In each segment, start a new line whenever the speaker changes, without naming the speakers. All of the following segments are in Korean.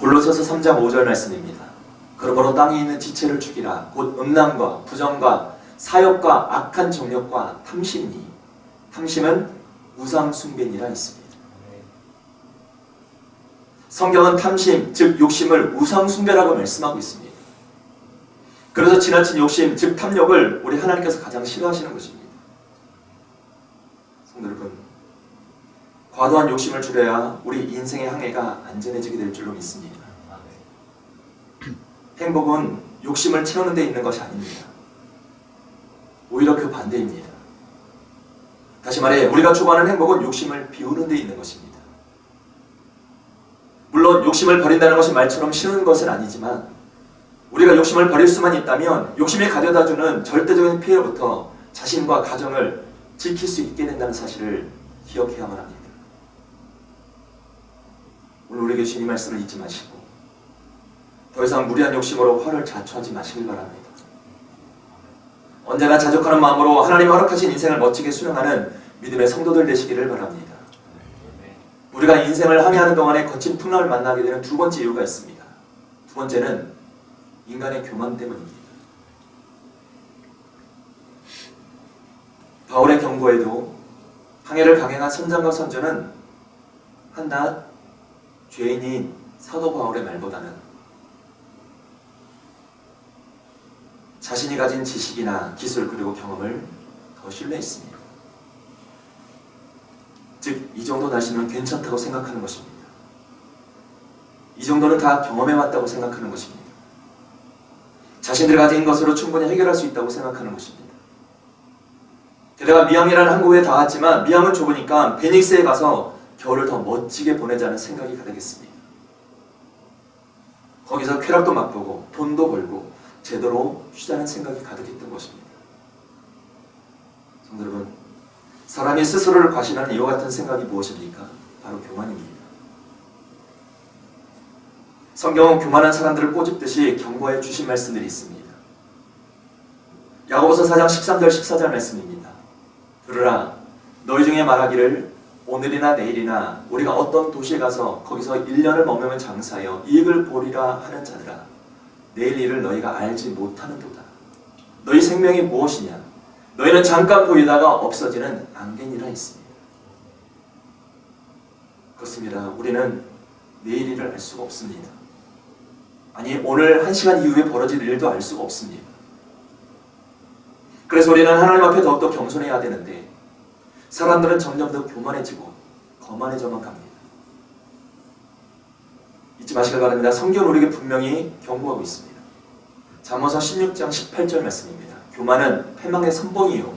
골로새서 3장 5절 말씀입니다. 그러므로 땅에 있는 지체를 죽이라. 곧 음란과 부정과 사욕과 악한 정욕과 탐심이. 탐심은 우상 숭배니라 했습니다. 성경은 탐심, 즉 욕심을 우상 숭배라고 말씀하고 있습니다. 그래서 지나친 욕심, 즉 탐욕을 우리 하나님께서 가장 싫어하시는 것입니다. 성도 여러분, 과도한 욕심을 줄여야 우리 인생의 항해가 안전해지게 될 줄로 믿습니다. 행복은 욕심을 채우는 데 있는 것이 아닙니다. 오히려 그 반대입니다. 다시 말해 우리가 추구하는 행복은 욕심을 비우는 데 있는 것입니다. 물론 욕심을 버린다는 것이 말처럼 쉬운 것은 아니지만 우리가 욕심을 버릴 수만 있다면 욕심이 가져다주는 절대적인 피해로부터 자신과 가정을 지킬 수 있게 된다는 사실을 기억해야만 합니다. 오늘 우리에게 주님 말씀을 잊지 마시고 더 이상 무리한 욕심으로 화를 자초하지 마시길 바랍니다. 언제나 자족하는 마음으로 하나님 허락하신 인생을 멋지게 수행하는 믿음의 성도들 되시기를 바랍니다. 우리가 인생을 항해하는 동안에 거친 풍랑을 만나게 되는 두 번째 이유가 있습니다. 두 번째는 인간의 교만 때문입니다. 바울의 경고에도 항해를 강행한 선장과 선조는 한낱 죄인인 사도 바울의 말보다는 자신이 가진 지식이나 기술 그리고 경험을 더 신뢰했습니다. 즉, 이 정도 날씨는 괜찮다고 생각하는 것입니다. 이 정도는 다 경험해왔다고 생각하는 것입니다. 자신들이 가진 것으로 충분히 해결할 수 있다고 생각하는 것입니다. 게다가 미항이라는 항구에 닿았지만 미항은 좁으니까 베닉스에 가서 겨울을 더 멋지게 보내자는 생각이 가득했습니다. 거기서 쾌락도 맛보고 돈도 벌고 제대로 쉬자는 생각이 가득했던 것입니다. 성도 여러분, 사람이 스스로를 과신하는 이와 같은 생각이 무엇입니까? 바로 교만입니다. 성경은 교만한 사람들을 꼬집듯이 경고해 주신 말씀들이 있습니다. 야고보서 4장 13절 14절 말씀입니다. 들으라, 너희 중에 말하기를 오늘이나 내일이나 우리가 어떤 도시에 가서 거기서 1년을 머무면 장사하여 이익을 보리라 하는 자들아, 내일 일을 너희가 알지 못하는도다. 너희 생명이 무엇이냐? 너희는 잠깐 보이다가 없어지는 안개니라 했습니다. 그렇습니다. 우리는 내일 일을 알 수가 없습니다. 아니, 오늘 1시간 이후에 벌어질 일도 알 수가 없습니다. 그래서 우리는 하나님 앞에 더욱더 겸손해야 되는데 사람들은 점점 더 교만해지고 거만해져만 갑니다. 잊지 마시길 바랍니다. 성경은 우리에게 분명히 경고하고 있습니다. 잠언서 16장 18절 말씀입니다. 교만은 패망의 선봉이요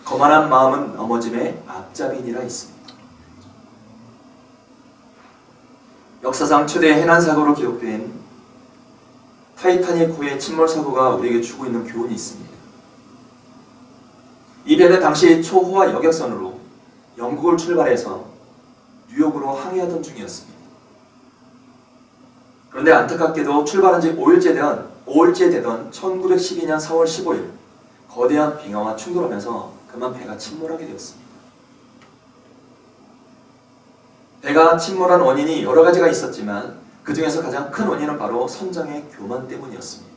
거만한 마음은 넘어짐의 앞잡이니라 했습니다. 역사상 최대 해난사고로 기록된 타이타닉호의 침몰사고가 우리에게 주고 있는 교훈이 있습니다. 이 배는 당시 초호화 여객선으로 영국을 출발해서 뉴욕으로 항해하던 중이었습니다. 그런데 안타깝게도 출발한 지 5일째 되던 1912년 4월 15일 거대한 빙하와 충돌하면서 그만 배가 침몰하게 되었습니다. 배가 침몰한 원인이 여러 가지가 있었지만 그 중에서 가장 큰 원인은 바로 선장의 교만 때문이었습니다.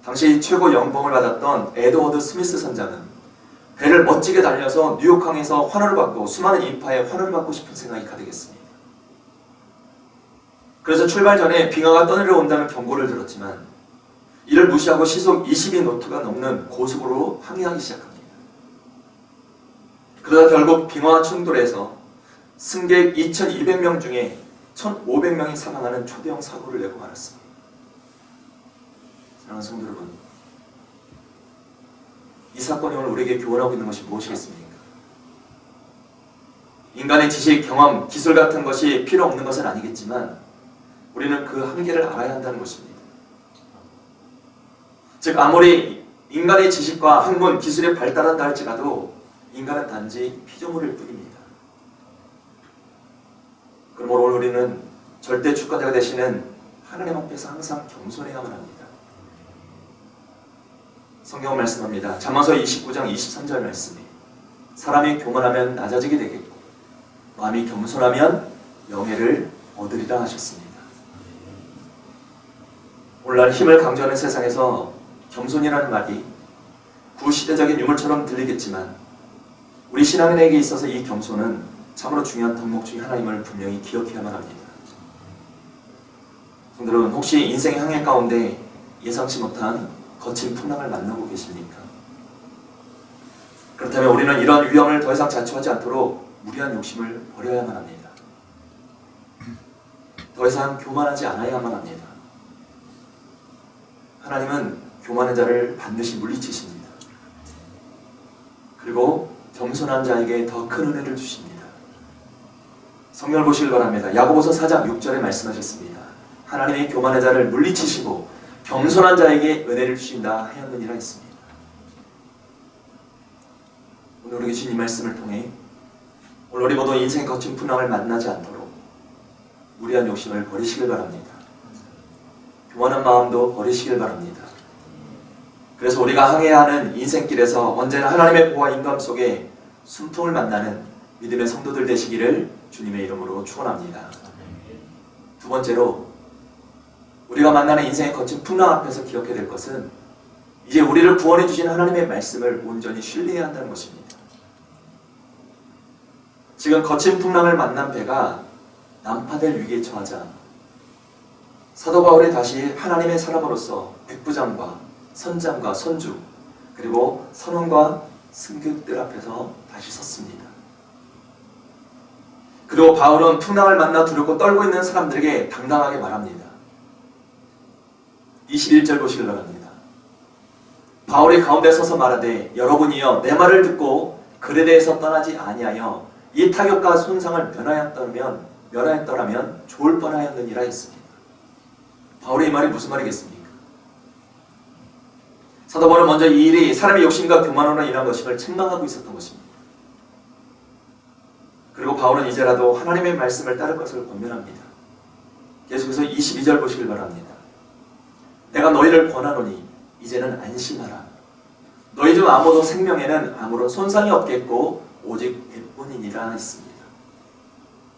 당시 최고 연봉을 받았던 에드워드 스미스 선장은 배를 멋지게 달려서 뉴욕항에서 환호를 받고 수많은 인파에 환호를 받고 싶은 생각이 가득했습니다. 그래서 출발 전에 빙하가 떠내려온다는 경고를 들었지만 이를 무시하고 시속 22노트가 넘는 고속으로 항해하기 시작합니다. 그러다 결국 빙하와 충돌해서 승객 2200명 중에 1500명이 사망하는 초대형 사고를 내고 말았습니다. 사랑하는 성도 여러분, 이 사건이 오늘 우리에게 교훈하고 있는 것이 무엇이겠습니까? 인간의 지식, 경험, 기술 같은 것이 필요 없는 것은 아니겠지만 우리는 그 한계를 알아야 한다는 것입니다. 즉, 아무리 인간의 지식과 학문, 기술이 발달한다 할지라도 인간은 단지 피조물일 뿐입니다. 그러므로 오늘 우리는 절대 주권자가 되시는 하나님 앞에서 항상 겸손해야만 합니다. 성경은 말씀합니다. 잠언서 29장 23절 말씀이 사람이 교만하면 낮아지게 되겠고 마음이 겸손하면 명예를 얻으리라 하셨습니다. 오늘날 힘을 강조하는 세상에서 겸손이라는 말이 구시대적인 유물처럼 들리겠지만 우리 신앙인에게 있어서 이 겸손은 참으로 중요한 덕목 중의 하나임을 분명히 기억해야만 합니다. 성도들은 혹시 인생의 항해 가운데 예상치 못한 거친 풍랑을 만나고 계십니까? 그렇다면 우리는 이런 위험을 더 이상 자초하지 않도록 무리한 욕심을 버려야만 합니다. 더 이상 교만하지 않아야만 합니다. 하나님은 교만한 자를 반드시 물리치십니다. 그리고 겸손한 자에게 더 큰 은혜를 주십니다. 성경을 보시길 바랍니다. 야고보서 4장 6절에 말씀하셨습니다. 하나님이 교만한 자를 물리치시고 겸손한 자에게 은혜를 주신다 하였느니라 했습니다. 오늘 우리 주신 이 말씀을 통해 오늘 우리 모두 인생 거친 풍랑을 만나지 않도록 무리한 욕심을 버리시길 바랍니다. 교만한 마음도 버리시길 바랍니다. 그래서 우리가 항해해야 하는 인생길에서 언제나 하나님의 보호와 인감 속에 순풍을 만나는 믿음의 성도들 되시기를 주님의 이름으로 축원합니다. 두 번째로 우리가 만나는 인생의 거친 풍랑 앞에서 기억해야 될 것은 이제 우리를 구원해 주신 하나님의 말씀을 온전히 신뢰해야 한다는 것입니다. 지금 거친 풍랑을 만난 배가 난파될 위기에 처하자 사도 바울이 다시 하나님의 사람으로서 백부장과 선장과 선주 그리고 선원과 승객들 앞에서 다시 섰습니다. 그리고 바울은 풍랑을 만나 두렵고 떨고 있는 사람들에게 당당하게 말합니다. 21절 보시길 바랍니다. 바울이 가운데 서서 말하되 여러분이여 내 말을 듣고 글에 대해서 떠나지 아니하여 이 타격과 손상을 면하였더라면 좋을 뻔하였느니라 했습니다. 바울의 이 말이 무슨 말이겠습니까? 사도 바울은 먼저 이 일이 사람의 욕심과 교만으로 인한 것임을 책망하고 있었던 것입니다. 그리고 바울은 이제라도 하나님의 말씀을 따를 것을 권면합니다. 계속해서 22절 보시길 바랍니다. 내가 너희를 권하노니 이제는 안심하라. 너희 중 아무도 생명에는 아무런 손상이 없겠고 오직 배뿐이니라 했습니다.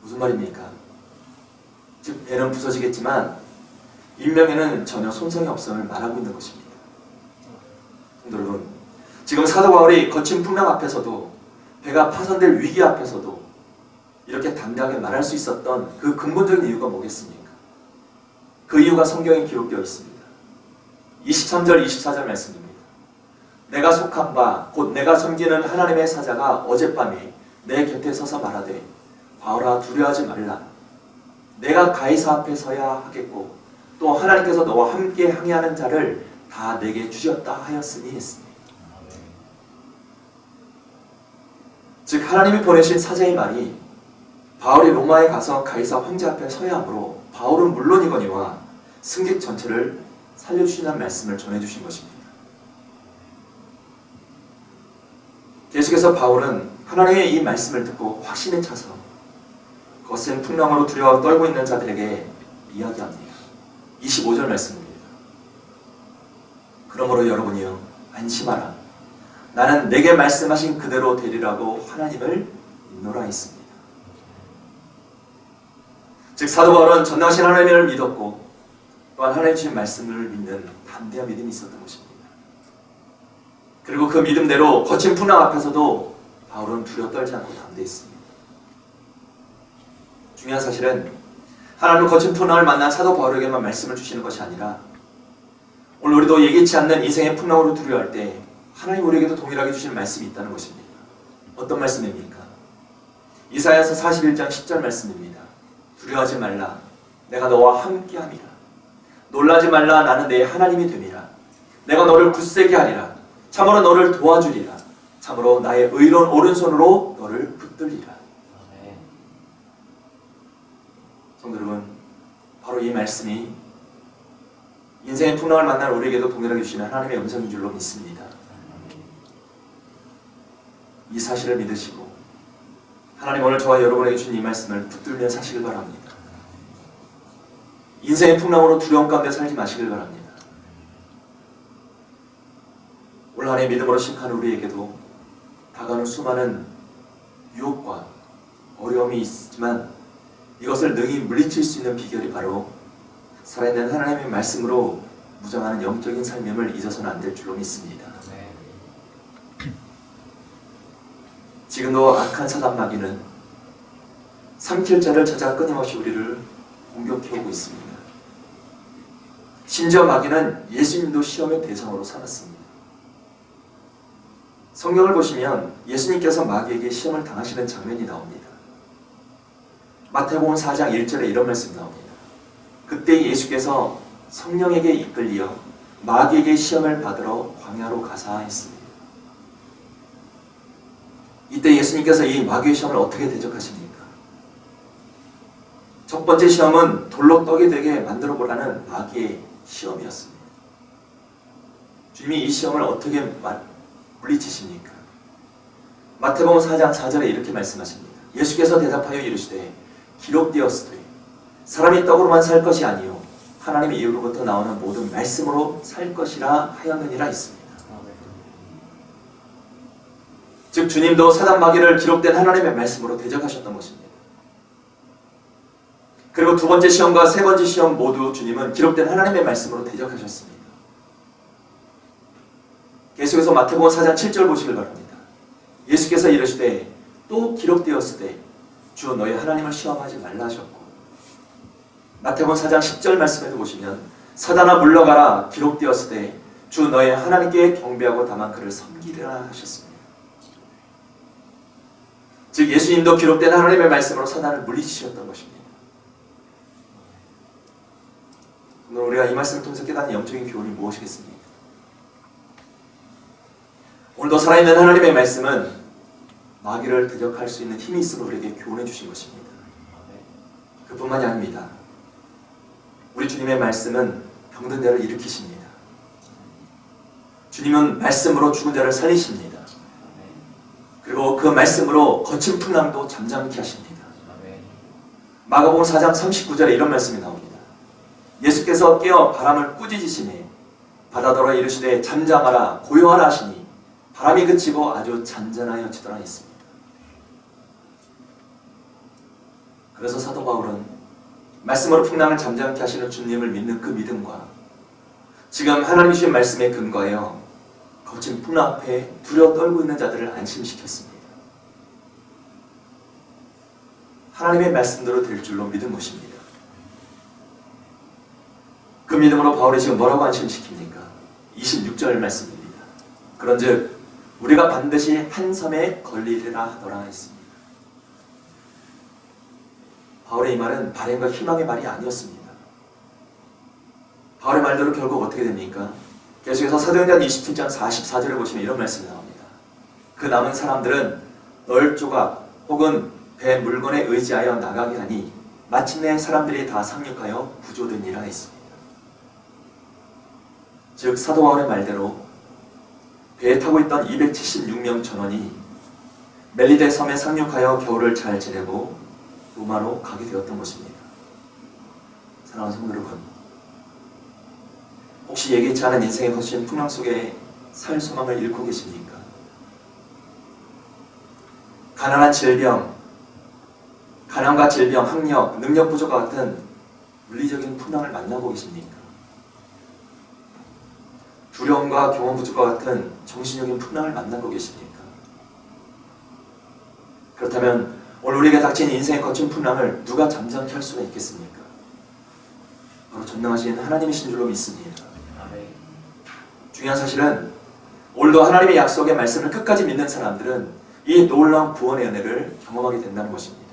무슨 말입니까? 즉 배는 부서지겠지만 인명에는 전혀 손상이 없음을 말하고 있는 것입니다. 여러분, 지금 사도 바울이 거친 풍랑 앞에서도 배가 파손될 위기 앞에서도 이렇게 당당하게 말할 수 있었던 그 근본적인 이유가 뭐겠습니까? 그 이유가 성경에 기록되어 있습니다. 23절 24절 말씀입니다. 내가 속한 바 곧 내가 섬기는 하나님의 사자가 어젯밤에 내 곁에 서서 말하되 바울아 두려워하지 말라. 내가 가이사 앞에 서야 하겠고 또 하나님께서 너와 함께 항해하는 자를 다 내게 주셨다 하였으니 했습니다. 즉 하나님이 보내신 사자의 말이 바울이 로마에 가서 가이사 황제 앞에 서야 하므로 바울은 물론이거니와 승객 전체를 살려주신다는 말씀을 전해주신 것입니다. 계속해서 바울은 하나님의 이 말씀을 듣고 확신에 차서 거센 풍랑으로 두려워 떨고 있는 자들에게 이야기합니다. 25절 말씀입니다. 그러므로 여러분이여 안심하라. 나는 내게 말씀하신 그대로 되리라고 하나님을 믿노라 했습니다. 즉 사도 바울은 전능하신 하나님을 믿었고 또한 하나님 주신 말씀을 믿는 담대한 믿음이 있었던 것입니다. 그리고 그 믿음대로 거친 풍랑 앞에서도 바울은 두려워 떨지 않고 담대했습니다. 중요한 사실은 하나님은 거친 풍랑을 만난 사도 바울에게만 말씀을 주시는 것이 아니라 오늘 우리도 예기치 않는 인생의 풍랑으로 두려워할 때 하나님 우리에게도 동일하게 주시는 말씀이 있다는 것입니다. 어떤 말씀입니까? 이사야서 41장 10절 말씀입니다. 두려워하지 말라. 내가 너와 함께함이라. 놀라지 말라. 나는 내 하나님이 됨이라. 내가 너를 굳세게 하리라. 참으로 너를 도와주리라. 참으로 나의 의로운 오른손으로 너를 붙들리라. 성도 여러분, 바로 이 말씀이 인생의 풍랑을 만난 우리에게도 동일하게 주시는 하나님의 음성인 줄로 믿습니다. 이 사실을 믿으시고 하나님 오늘 저와 여러분에게 주신 이 말씀을 붙들며 사시길 바랍니다. 인생의 풍랑으로 두려움 가운데 살지 마시길 바랍니다. 오늘 하나님의 믿음으로 신खा는 우리에게도 다가오는 수많은 유혹과 어려움이 있지만 이것을 능히 물리칠 수 있는 비결이 바로 살아있는 하나님의 말씀으로 무장하는 영적인 삶임을 잊어서는 안 될 줄로 믿습니다. 지금도 악한 사단 마귀는 삼킬 자를 찾아 끊임없이 우리를 공격해오고 있습니다. 심지어 마귀는 예수님도 시험의 대상으로 삼았습니다. 성경을 보시면 예수님께서 마귀에게 시험을 당하시는 장면이 나옵니다. 마태복음 4장 1절에 이런 말씀이 나옵니다. 그때 예수께서 성령에게 이끌리어 마귀에게 시험을 받으러 광야로 가사 했습니다. 이때 예수님께서 이 마귀의 시험을 어떻게 대적하십니까? 첫 번째 시험은 돌로 떡이 되게 만들어 보라는 마귀의 시험이었습니다. 주님이 이 시험을 어떻게 물리치십니까? 마태복음 4장 4절에 이렇게 말씀하십니다. 예수께서 대답하여 이르시되 기록되었으되 사람이 떡으로만 살 것이 아니요 하나님의 입으로부터 나오는 모든 말씀으로 살 것이라 하였느니라 했습니다. 즉 주님도 사단 마귀를 기록된 하나님의 말씀으로 대적하셨던 것입니다. 그리고 두 번째 시험과 세 번째 시험 모두 주님은 기록된 하나님의 말씀으로 대적하셨습니다. 계속해서 마태복음 4장 7절 보시길 바랍니다. 예수께서 이르시되 또 기록되었으되 주 너희 하나님을 시험하지 말라 하셨고, 마태복음 4장 10절 말씀에도 보시면 사단아 물러가라 기록되었으되 주 너희 하나님께 경배하고 다만 그를 섬기리라 하셨습니다. 즉 예수님도 기록된 하나님의 말씀으로 사단을 물리치셨던 것입니다. 오늘 우리가 이 말씀을 통해서 깨닫는 영적인 교훈이 무엇이겠습니까? 오늘도 살아있는 하나님의 말씀은 마귀를 대적할 수 있는 힘이 있음을 우리에게 교훈해 주신 것입니다. 그뿐만이 아닙니다. 우리 주님의 말씀은 병든 자를 일으키십니다. 주님은 말씀으로 죽은 자를 살리십니다. 그리고 그 말씀으로 거친 풍랑도 잠잠케 하십니다. 마가복음 4장 39절에 이런 말씀이 나옵니다. 예수께서 깨어 바람을 꾸짖으시니 바다더러 이르시되 잠잠하라 고요하라 하시니 바람이 그치고 아주 잔잔하여지더라 했습니다. 그래서 사도 바울은 말씀으로 풍랑을 잠잠케 하시는 주님을 믿는 그 믿음과 지금 하나님 주신 말씀에 근거하여 거친 풍랑 앞에 두려워 떨고 있는 자들을 안심시켰습니다. 하나님의 말씀대로 될 줄로 믿은 것입니다. 그 믿음으로 바울이 지금 뭐라고 안심시킵니까? 26절 말씀입니다. 그런즉 우리가 반드시 한 섬에 걸리리라 하더라 했습니다. 바울의 이 말은 바램과 희망의 말이 아니었습니다. 바울의 말대로 결국 어떻게 됩니까? 계속해서 사도행전 27장 44절을 보시면 이런 말씀이 나옵니다. 그 남은 사람들은 널 조각 혹은 배 물건에 의지하여 나가게 하니 마침내 사람들이 다 상륙하여 구조되니라 했습니다. 즉 사도 바울의 말대로 배에 타고 있던 276명 전원이 멜리데 섬에 상륙하여 겨울을 잘 지내고 로마로 가게 되었던 것입니다. 사랑하는 성도 여러분, 혹시 예기치 않은 인생의 거친 풍랑 속에 살 소망을 잃고 계십니까? 가난한 질병, 가난과 질병, 학력, 능력 부족과 같은 물리적인 풍랑을 만나고 계십니까? 두려움과 경험 부족과 같은 정신적인 풍랑을 만나고 계십니까? 그렇다면 오늘 우리에게 닥친 인생의 거친 풍랑을 누가 잠잠케 할 수가 있겠습니까? 바로 전능하신 하나님이신 줄로 믿습니다. 중요한 사실은 오늘도 하나님의 약속의 말씀을 끝까지 믿는 사람들은 이 놀라운 구원의 은혜를 경험하게 된다는 것입니다.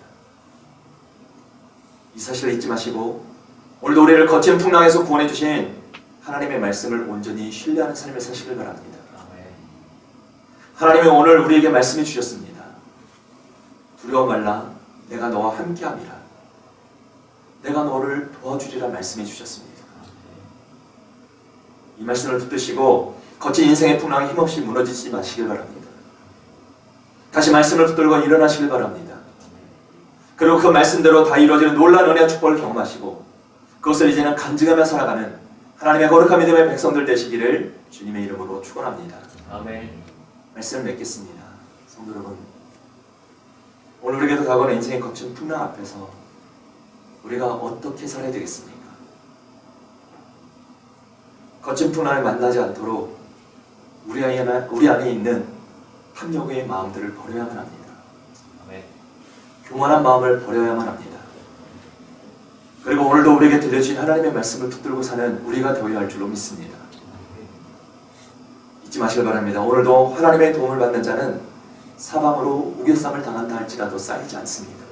이 사실을 잊지 마시고 오늘도 우리를 거친 풍랑에서 구원해 주신 하나님의 말씀을 온전히 신뢰하는 삶을 사시길 바랍니다. 하나님은 오늘 우리에게 말씀해 주셨습니다. 두려워 말라 내가 너와 함께함이라. 내가 너를 도와주리라 말씀해 주셨습니다. 이 말씀을 붙드시고 거친 인생의 풍랑에 힘없이 무너지지 마시길 바랍니다. 다시 말씀을 붙들고 일어나시길 바랍니다. 그리고 그 말씀대로 다 이루어지는 놀라운 은혜와 축복을 경험하시고 그것을 이제는 간증하며 살아가는 하나님의 거룩한 믿음의 백성들 되시기를 주님의 이름으로 축원합니다.
아멘.
말씀을 맺겠습니다. 성도 여러분, 오늘 우리에게도 다가오는 인생의 거친 풍랑 앞에서 우리가 어떻게 살아야 되겠습니까? 거친 풍랑을 만나지 않도록 우리 안에 있는 탐욕의 마음들을 버려야만 합니다. 교만한 마음을 버려야만 합니다. 그리고 오늘도 우리에게 들려주신 하나님의 말씀을 붙들고 사는 우리가 되어야 할 줄로 믿습니다. 잊지 마시길 바랍니다. 오늘도 하나님의 도움을 받는 자는 사방으로 우겨쌈을 당한다 할지라도 쌓이지 않습니다.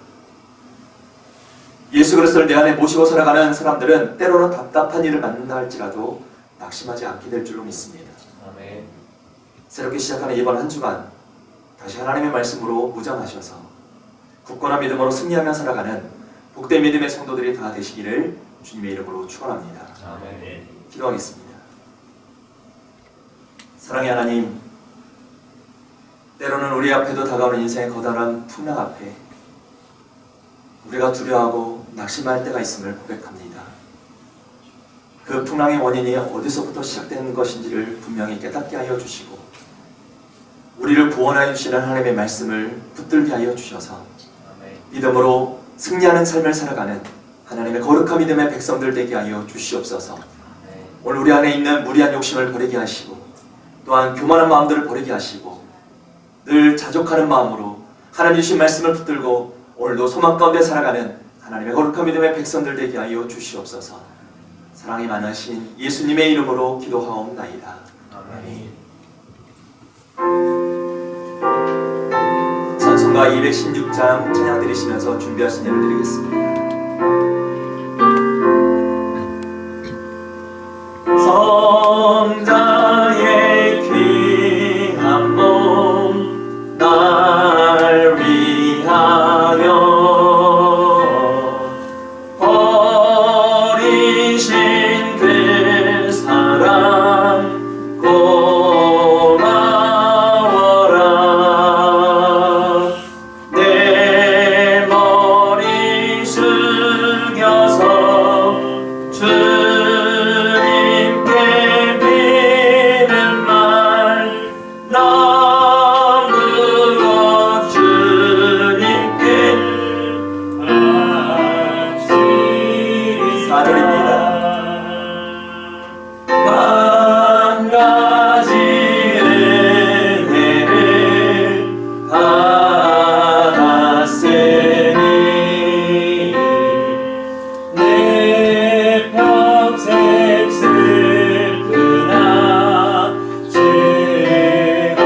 예수 그리스도를 내 안에 모시고 살아가는 사람들은 때로는 답답한 일을 만난다 할지라도 낙심하지 않게 될 줄로 믿습니다.
아멘.
새롭게 시작하는 이번 한 주간 다시 하나님의 말씀으로 무장하셔서 굳건한 믿음으로 승리하며 살아가는 복된 믿음의 성도들이 다 되시기를 주님의 이름으로 축원합니다.
아멘.
기도하겠습니다. 사랑의 하나님, 때로는 우리 앞에도 다가오는 인생의 거대한 풍랑 앞에 우리가 두려워하고 낙심할 때가 있음을 고백합니다. 그 풍랑의 원인이 어디서부터 시작되는 것인지를 분명히 깨닫게 하여 주시고 우리를 구원하여 주시는 하나님의 말씀을 붙들게 하여 주셔서 믿음으로 승리하는 삶을 살아가는 하나님의 거룩한 믿음의 백성들 되게 하여 주시옵소서. 오늘 우리 안에 있는 무리한 욕심을 버리게 하시고 또한 교만한 마음들을 버리게 하시고 늘 자족하는 마음으로 하나님 주신 말씀을 붙들고 오늘도 소망 가운데 살아가는 하나님의 거룩한 믿음의 백성들 되게 하여 주시옵소서. 사랑이 많으신 예수님의 이름으로 기도하옵나이다.
아멘.
찬송가 216장 찬양 드리시면서 준비하신 예를 드리겠습니다. 성자의 귀한 몸 날 위하여 버리신 그 사랑 고마워라. 내 머리 숙여서 주님께 비는 말 나무로 주님께 바치리. 4절입니다. 만 가지 은혜를 받았으니 내 평생 슬프나 즐거운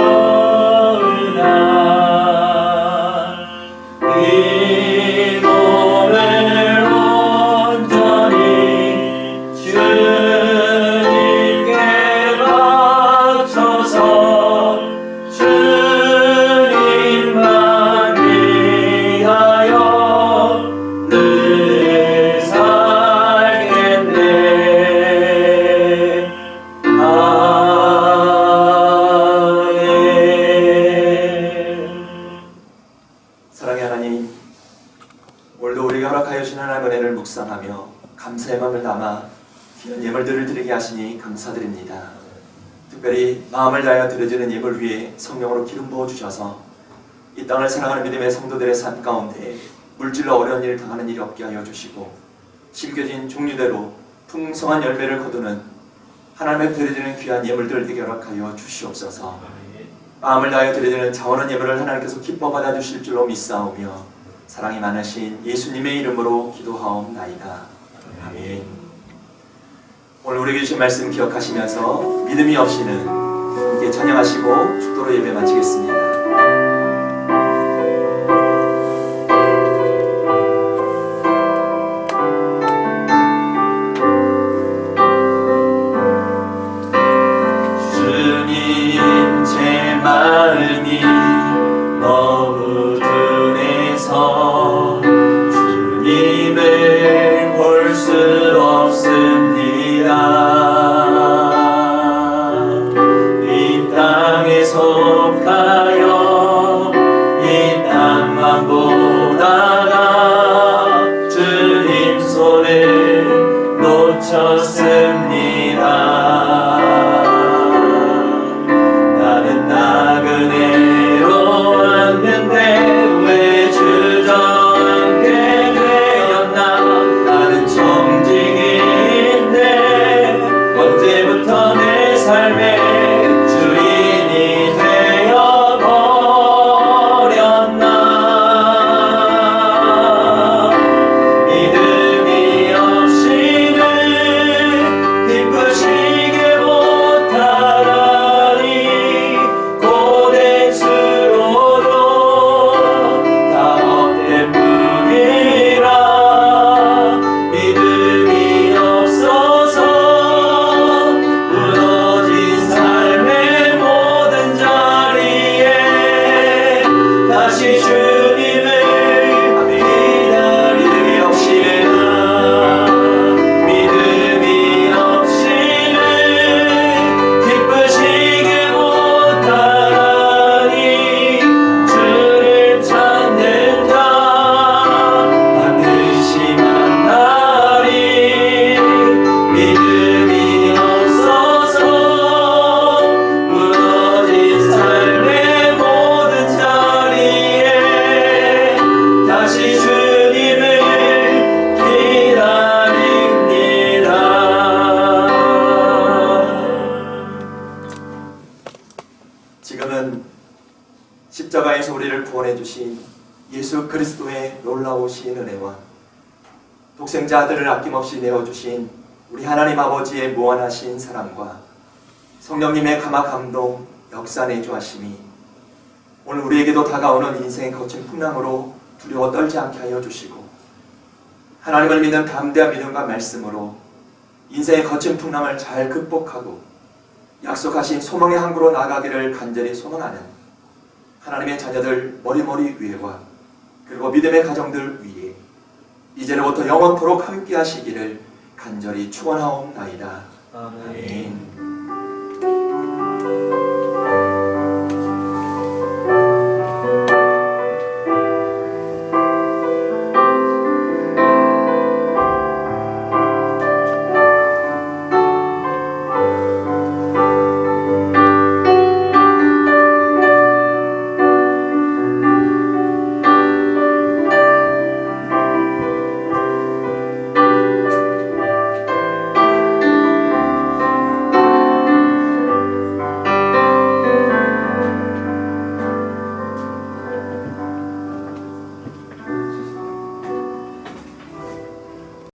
날 이 몸을 온전히 주님께 바쳐서 주님만 위하여 늘 살겠네. 아멘. 사랑의 하나님, 오늘도 우리에게 허락하여 주신 하나님의 은혜를 묵상하며 감사의 마음을 담아 귀한 예물들을 드리게 하시니 감사드립니다. 특별히 마음을 다하여 드려지는 예물 위에 성령으로 기름 부어주셔서 이 땅을 사랑하는 믿음의 성도들의 삶 가운데 물질로 어려운 일을 당하는 일이 없게 하여 주시고 심겨진 종류대로 풍성한 열매를 거두는 하나님의 드려지는 귀한 예물들을 되게 허락하여 주시옵소서. 마음을 다하여 드려지는 자원한 예물을 하나님께서 기뻐 받아주실 줄로 믿사오며 사랑이 많으신 예수님의 이름으로 기도하옵나이다. 아멘. 오늘 우리에게 주신 말씀 기억하시면서 믿음이 없이는 함께 찬양하시고 축도로 예배 마치겠습니다. 주님 제 마음이 너무 둔해서 주님을 볼 수 없습니다. 이 땅에 속하여 예수 그리스도의 놀라우신 은혜와 독생자 아들을 아낌없이 내어주신 우리 하나님 아버지의 무한하신 사랑과 성령님의 감화 감동 역사 내주하심이 오늘 우리에게도 다가오는 인생의 거친 풍랑으로 두려워 떨지 않게 하여 주시고 하나님을 믿는 담대한 믿음과 말씀으로 인생의 거친 풍랑을 잘 극복하고 약속하신 소망의 항구로 나가기를 간절히 소원하는 하나님의 자녀들 머리머리 위에와 그리고 믿음의 가정들 위에 이제로부터 영원토록 함께 하시기를 간절히 축원하옵나이다. 아멘.